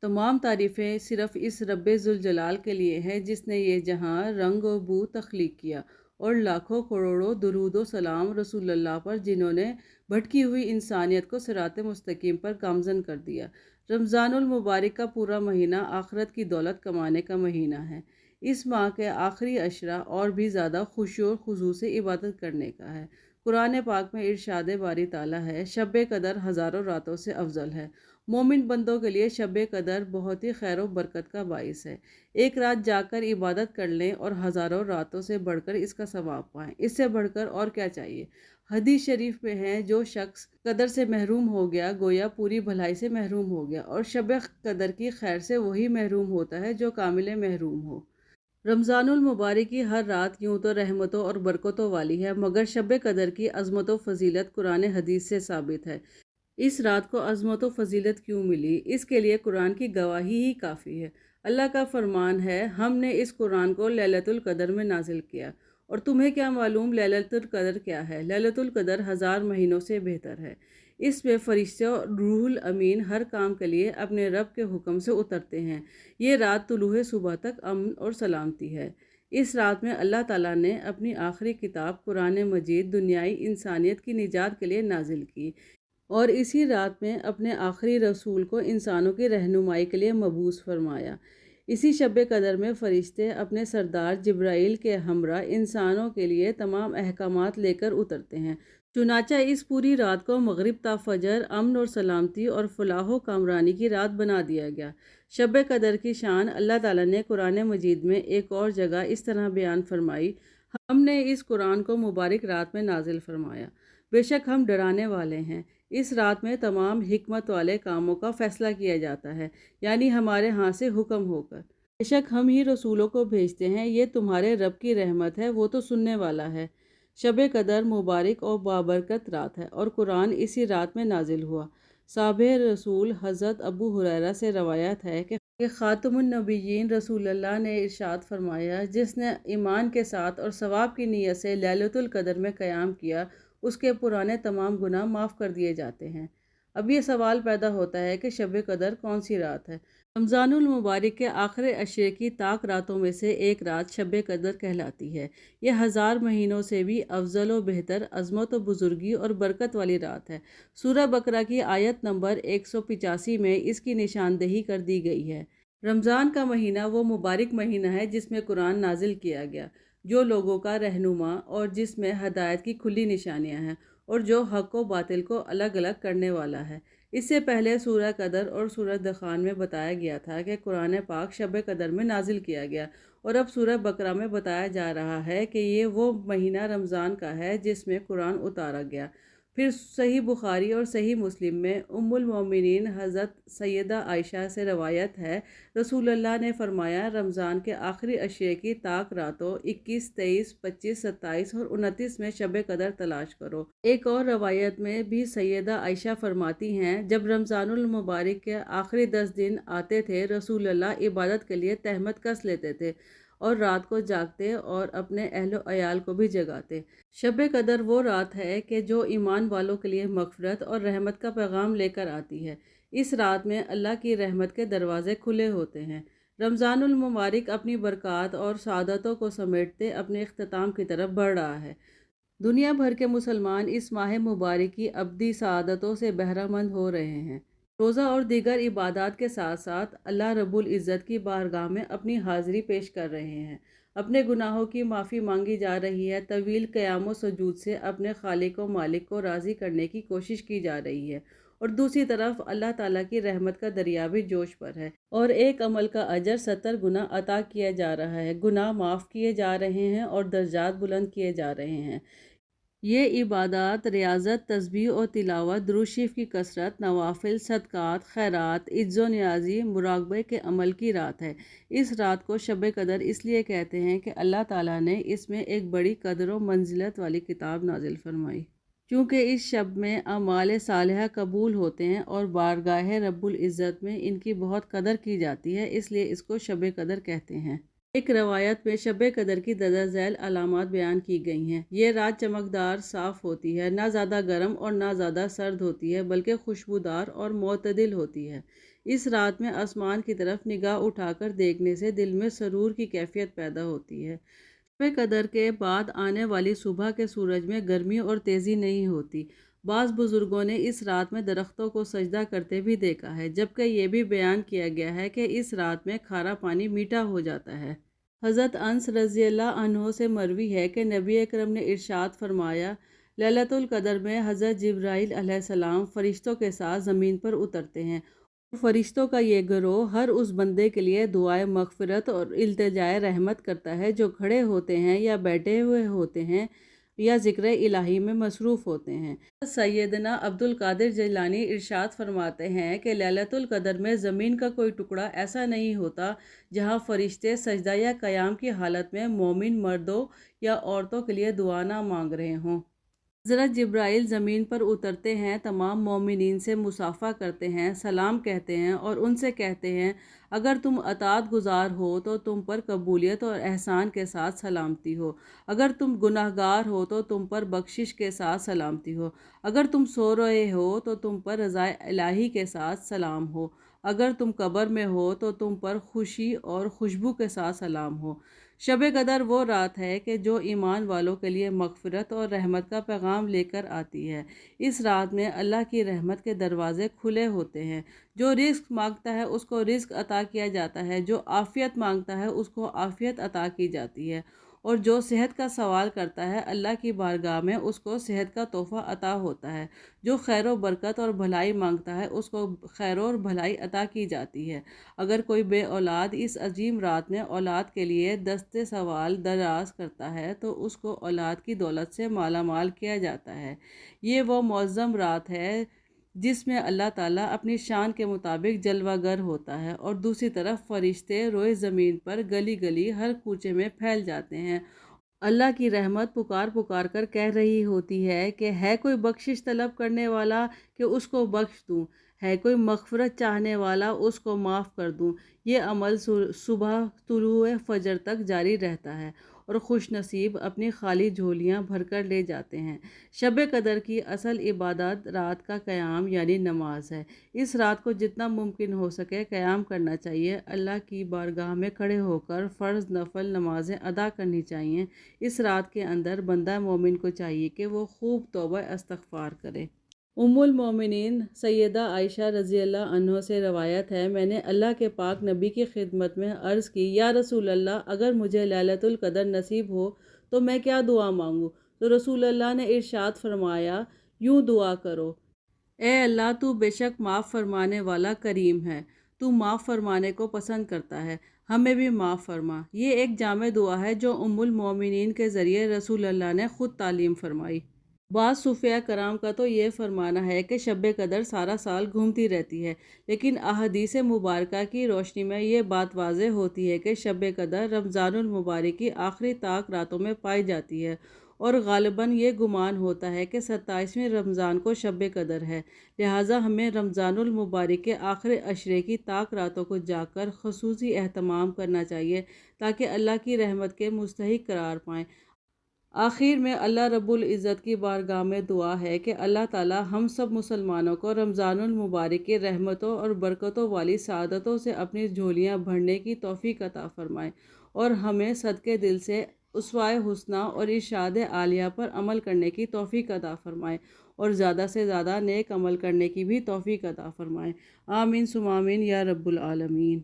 तमाम तारीफ़ें सिर्फ़ इस रब्बे ज़ुल-जलाल के लिए हैं जिसने ये जहां रंग और बू तख्लीक किया, और लाखों करोड़ों दुरूद व सलाम रसूलुल्लाह पर जिन्होंने भटकी हुई इंसानियत को सिरात मुस्तकीम पर गामज़न कर दिया। रमज़ानुल मुबारक का पूरा महीना आखिरत की दौलत कमाने का महीना है। इस माह के आखिरी अशरा और भी ज़्यादा खुशी और खुजू से इबादत करने का है। कुरान पाक में इरशाद बारी ताला है, शब कदर हज़ारों रातों से अफजल है। मोमिन बंदों के लिए शब कदर बहुत ही खैर व बरकत का बाइस है। एक रात जाकर इबादत कर लें और हज़ारों रातों से बढ़कर इसका सवाब पाएं। इससे बढ़कर और क्या चाहिए। हदीस शरीफ में है, जो शख्स कदर से महरूम हो गया गोया पूरी भलाई से महरूम हो गया, और शब कदर की खैर से वही महरूम होता है जो कामिल महरूम हो। रमज़ानुल मुबारक की हर रात यूं तो रहमतों और बरकतों वाली है, मगर शब कदर की अज़मत व फ़जीलत कुरान हदीस से साबित है। इस रात को अज़मत व फ़जीलत क्यों मिली, इसके लिए कुरान की गवाही ही काफ़ी है। अल्लाह का फरमान है, हमने इस कुरान को लैलतुल क़द्र में नाजिल किया। और तुम्हें क्या मालूम लैलतुल क़द्र क्या है। लैलतुल क़द्र 1000 महीनों से बेहतर है। इसमें फ़रिश्ते और रूहुल अमीन हर काम के लिए अपने रब के हुक्म से उतरते हैं। ये रात तुलूए सुबह तक अमन और सलामती है। इस रात में अल्लाह ताला ने अपनी आखिरी किताब कुरान मजीद दुनियाई इंसानियत की निजात के लिए नाजिल की, और इसी रात में अपने आखिरी रसूल को इंसानों की रहनुमाई के लिए मबूस फरमाया। इसी शब कदर में फ़रिश्ते अपने सरदार जिब्राइल के हमरा इंसानों के लिए तमाम अहकामात लेकर उतरते हैं। चुनाचा इस पूरी रात को मगरिब ता फजर अमन और सलामती और फलाह व कामरानी की रात बना दिया गया। शब कदर की शान अल्लाह ताला ने कुरान मजीद में एक और जगह इस तरह बयान फरमाई, हमने इस कुरान को मुबारक रात में नाजिल फरमाया। बेशक हम डराने वाले हैं। इस रात में तमाम हिकमत वाले कामों का फैसला किया जाता है, यानी हमारे यहाँ से हुक्म होकर। बेशक हम ही रसूलों को भेजते हैं, ये तुम्हारे रब की रहमत है, वो तो सुनने वाला है। शब कदर मुबारक और बाबरकत रात है, और कुरान इसी रात में नाजिल हुआ। साहिब रसूल हज़रत अबू हुरैरा से रवायत है कि ख़ातमुन नबिय्यीन रसूलुल्लाह ने इरशाद फरमाया, जिसने ईमान के साथ और सवाब की नीयत से लैलतुल क़द्र में क़याम किया, उसके पुराने तमाम गुनाह माफ़ कर दिए जाते हैं। अब ये सवाल पैदा होता है कि शब कदर कौन सी रात है। रमज़ानुल मुबारक के आखिरी अशरे की ताक रातों में से एक रात शब कदर कहलाती है। यह 1000 महीनों से भी अफजल व बेहतर अज़मत व बुज़ुर्गी और बरकत वाली रात है। सूरह बकरा की आयत नंबर 185 में इसकी निशानदेही कर दी गई है। रमज़ान का महीना वो मुबारक महीना है जिसमें कुरान नाजिल किया गया, जो लोगों का रहनुमा और जिसमें हदायत की खुली निशानियां हैं, और जो हक़ व बातिल को अलग अलग करने वाला है। इससे पहले सूरह कदर और सूरह दखान में बताया गया था कि कुरान पाक शब कदर में नाजिल किया गया, और अब सूरह बकरा में बताया जा रहा है कि ये वो महीना रमज़ान का है जिसमें कुरान उतारा गया। फिर सही बुखारी और सही मुस्लिम में उम्मुल मोमिनीन हज़रत सैयदा आयशा से रवायत है, रसूलुल्लाह ने फरमाया, रमज़ान के आखिरी अशरे की ताक रातों 21, 23, 25, 27 और 29 में शब कदर तलाश करो। एक और रवायत में भी सैयदा आयशा फरमाती हैं, जब रमज़ानुल मुबारक के आखिरी 10 दिन आते थे, रसूलुल्लाह इबादत के लिए तहमत कस लेते थे और रात को जागते और अपने अहलो अयाल को भी जगाते। शब कदर वो रात है कि जो ईमान वालों के लिए मग़फ़िरत और रहमत का पैगाम लेकर आती है। इस रात में अल्लाह की रहमत के दरवाज़े खुले होते हैं। रमज़ानुल मुबारक अपनी बरक़ात और सआदतों को समेटते अपने इख्तिताम की तरफ बढ़ रहा है। दुनिया भर के मुसलमान इस माह मुबारक की अब्दी सआदतों से बहरामंद हो रहे हैं। रोज़ा और दीगर इबादात के साथ साथ अल्लाह रब्बुल इज़्ज़त की बारगाह में अपनी हाज़िरी पेश कर रहे हैं। अपने गुनाहों की माफ़ी मांगी जा रही है। तवील क़याम व सुजूद से अपने खालिक व मालिक को राज़ी करने की कोशिश की जा रही है, और दूसरी तरफ अल्लाह ताला की रहमत का दरिया भी जोश पर है, और एक अमल का अजर 70 गुना अता किया जा रहा है। गुनाह माफ़ किए जा रहे हैं और दर्जात बुलंद किए जा रहे हैं। ये इबादत, रियाज़त, तस्बीह और तिलावत, दुरूद शरीफ की कसरत, नवाफिल, सदक़ात, खैरात, इज़्ज़ो नियाज़ी, मुराक़बे के अमल की रात है। इस रात को शब कदर इसलिए कहते हैं कि अल्लाह ताला ने इसमें एक बड़ी कदर व मंजिलत वाली किताब नाजिल फरमाई। चूँकि इस शब में अमाल सालिहा कबूल होते हैं और बारगाह रब्बुल इज़्ज़त में इनकी बहुत कदर की जाती है, इसलिए इसको शब कदर कहते हैं। एक रवायत में शब कदर की दर्ज झैल अलामात बयान की गई हैं। ये रात चमकदार साफ़ होती है, ना ज़्यादा गर्म और ना ज़्यादा सर्द होती है, बल्कि खुशबूदार और मोतदिल होती है। اس رات میں آسمان کی طرف نگاہ اٹھا کر دیکھنے سے دل میں سرور کی کیفیت پیدا ہوتی ہے۔ شب قدر کے بعد آنے والی صبح کے سورج میں گرمی اور تیزی نہیں ہوتی۔ بعض بزرگوں نے اس رات میں درختوں کو سجدہ کرتے بھی دیکھا ہے، جبکہ یہ بھی بیان کیا گیا ہے کہ اس رات میں کھارا پانی میٹھا ہو جاتا ہے۔ حضرت انس رضی اللہ عنہ سے مروی ہے کہ نبی اکرم نے ارشاد فرمایا، لیلۃ القدر میں حضرت جبرائیل علیہ السلام فرشتوں کے ساتھ زمین پر اترتے ہیں، اور فرشتوں کا یہ گروہ ہر اس بندے کے لیے دعائے مغفرت اور التجائے رحمت کرتا ہے جو کھڑے ہوتے ہیں یا بیٹھے ہوئے ہوتے ہیں یا ذکر الہی میں مصروف ہوتے ہیں۔ سیدنا عبد القادر جیلانی ارشاد فرماتے ہیں کہ لیلۃ القدر میں زمین کا کوئی ٹکڑا ایسا نہیں ہوتا جہاں فرشتے سجدہ یا قیام کی حالت میں مومن مردوں یا عورتوں کے لیے دعا نہ مانگ رہے ہوں۔ حضرت جبرائیل زمین پر اترتے ہیں، تمام مومنین سے مصافحہ کرتے ہیں، سلام کہتے ہیں اور ان سے کہتے ہیں، اگر تم اطاعت گزار ہو تو تم پر قبولیت اور احسان کے ساتھ سلامتی ہو، اگر تم گناہگار ہو تو تم پر بخشش کے ساتھ سلامتی ہو، اگر تم سو رہے ہو تو تم پر رضا الہی کے ساتھ سلام ہو، اگر تم قبر میں ہو تو تم پر خوشی اور خوشبو کے ساتھ سلام ہو۔ شب قدر وہ رات ہے کہ جو ایمان والوں کے لیے مغفرت اور رحمت کا پیغام لے کر آتی ہے۔ اس رات میں اللہ کی رحمت کے دروازے کھلے ہوتے ہیں۔ جو رزق مانگتا ہے اس کو رزق عطا کیا جاتا ہے، جو عافیت مانگتا ہے اس کو عافیت عطا کی جاتی ہے، اور جو صحت کا سوال کرتا ہے اللہ کی بارگاہ میں اس کو صحت کا تحفہ عطا ہوتا ہے، جو خیر و برکت اور بھلائی مانگتا ہے اس کو خیر اور بھلائی عطا کی جاتی ہے۔ اگر کوئی بے اولاد اس عظیم رات میں اولاد کے لیے دست سوال دراز کرتا ہے تو اس کو اولاد کی دولت سے مالا مال کیا جاتا ہے۔ یہ وہ معظم رات ہے جس میں اللہ تعالیٰ اپنی شان کے مطابق جلوہ گر ہوتا ہے، اور دوسری طرف فرشتے روئے زمین پر گلی گلی ہر کوچے میں پھیل جاتے ہیں۔ اللہ کی رحمت پکار پکار کر کہہ رہی ہوتی ہے کہ ہے کوئی بخشش طلب کرنے والا کہ اس کو بخش دوں، ہے کوئی مغفرت چاہنے والا اس کو معاف کر دوں۔ یہ عمل صبح طلوع فجر تک جاری رہتا ہے، اور خوش نصیب اپنی خالی جھولیاں بھر کر لے جاتے ہیں۔ شب قدر کی اصل عبادت رات کا قیام یعنی نماز ہے۔ اس رات کو جتنا ممکن ہو سکے قیام کرنا چاہیے، اللہ کی بارگاہ میں کھڑے ہو کر فرض نفل نمازیں ادا کرنی چاہیے۔ اس رات کے اندر بندہ مومن کو چاہیے کہ وہ خوب توبہ استغفار کرے۔ ام المومنین سیدہ عائشہ رضی اللہ عنہ سے روایت ہے، میں نے اللہ کے پاک نبی کی خدمت میں عرض کی، یا رسول اللہ، اگر مجھے لیلۃ القدر نصیب ہو تو میں کیا دعا مانگوں؟ تو رسول اللہ نے ارشاد فرمایا، یوں دعا کرو، اے اللہ تو بے شک معاف فرمانے والا کریم ہے، تو معاف فرمانے کو پسند کرتا ہے، ہمیں بھی معاف فرما۔ یہ ایک جامع دعا ہے جو ام المومنین کے ذریعے رسول اللہ نے خود تعلیم فرمائی۔ بعض صوفیاء کرام کا تو یہ فرمانا ہے کہ شب قدر سارا سال گھومتی رہتی ہے، لیکن احادیث مبارکہ کی روشنی میں یہ بات واضح ہوتی ہے کہ شب قدر رمضان المبارک کی آخری طاق راتوں میں پائی جاتی ہے، اور غالباً یہ گمان ہوتا ہے کہ 27ویں رمضان کو شب قدر ہے، لہٰذا ہمیں رمضان المبارک کے آخری عشرے کی طاق راتوں کو جا کر خصوصی اہتمام کرنا چاہیے تاکہ اللہ کی رحمت کے مستحق قرار پائیں۔ آخر میں اللہ رب العزت کی بارگاہ میں دعا ہے کہ اللہ تعالی ہم سب مسلمانوں کو رمضان المبارک کی رحمتوں اور برکتوں والی سعادتوں سے اپنی جھولیاں بھرنے کی توفیق عطا فرمائے، اور ہمیں صدقے دل سے اسوہ حسنہ اور ارشاد عالیہ پر عمل کرنے کی توفیق عطا فرمائے، اور زیادہ سے زیادہ نیک عمل کرنے کی بھی توفیق عطا فرمائے۔ آمین ثم آمین یا رب العالمین۔